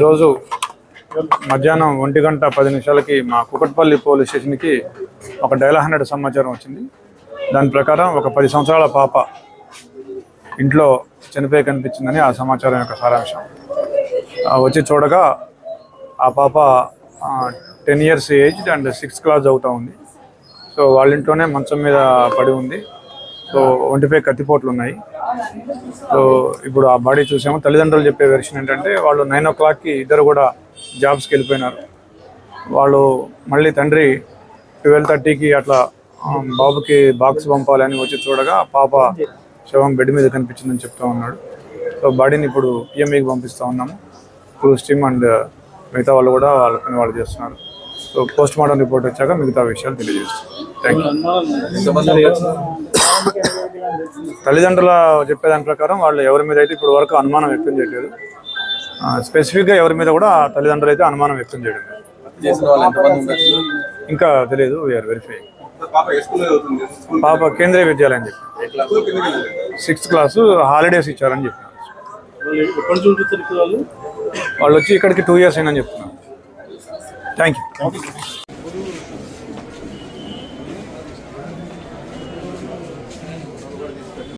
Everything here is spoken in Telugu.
ఈరోజు మధ్యాహ్నం 1:10 మా కుకట్పల్లి పోలీస్ స్టేషన్కి ఒక డైల్ 100 సమాచారం వచ్చింది. దాని ప్రకారం ఒక 10 సంవత్సరాల పాప ఇంట్లో చనిపోయి కనిపించిందని ఆ సమాచారం యొక్క సారాంశం. వచ్చి చూడగా ఆ పాప 10 years age and 6th class చదువుతూ ఉంది. సో వాళ్ళ ఇంట్లోనే మంచం మీద పడి ఉంది. సో ఒంటిపై కత్తిపోట్లు ఉన్నాయి. సో ఇప్పుడు ఆ బాడీ చూసాము. తల్లిదండ్రులు చెప్పే వెర్షన్ ఏంటంటే వాళ్ళు 9 o'clockకి ఇద్దరు కూడా జాబ్స్కి వెళ్ళిపోయినారు. వాళ్ళు మళ్ళీ తండ్రి 12:30కి అట్లా బాబుకి బాక్స్ పంపాలని వచ్చి చూడగా పాప శవం బెడ్ మీద కనిపించిందని చెప్తూ ఉన్నాడు. సో బాడీని ఇప్పుడు పిఎంఈకి పంపిస్తూ ఉన్నాము. క్రూస్ టీమ్ అండ్ మిగతా వాళ్ళు కూడా వాళ్ళ పని వాళ్ళు చేస్తున్నారు. సో పోస్ట్ మార్టం రిపోర్ట్ వచ్చాక మిగతా విషయాలు తెలియజేస్తాం. Thank you. తల్లిదండ్రుల చెప్పేదాని ప్రకారం వాళ్ళు ఎవరి మీద అయితే ఇప్పుడు వరకు అనుమానం వ్యక్తం చేయలేదు. స్పెసిఫిక్గా ఎవరి మీద కూడా తల్లిదండ్రులు అయితే అనుమానం వ్యక్తం చేయడం ఇంకా తెలియదు. We are verifying. పాప కేంద్రీయ విద్యాలయం చెప్పి 6th class హాలిడేస్ ఇచ్చారని చెప్పినారు. వాళ్ళు వచ్చి ఇక్కడికి 2 years అయిందని చెప్తున్నారు. Thank you.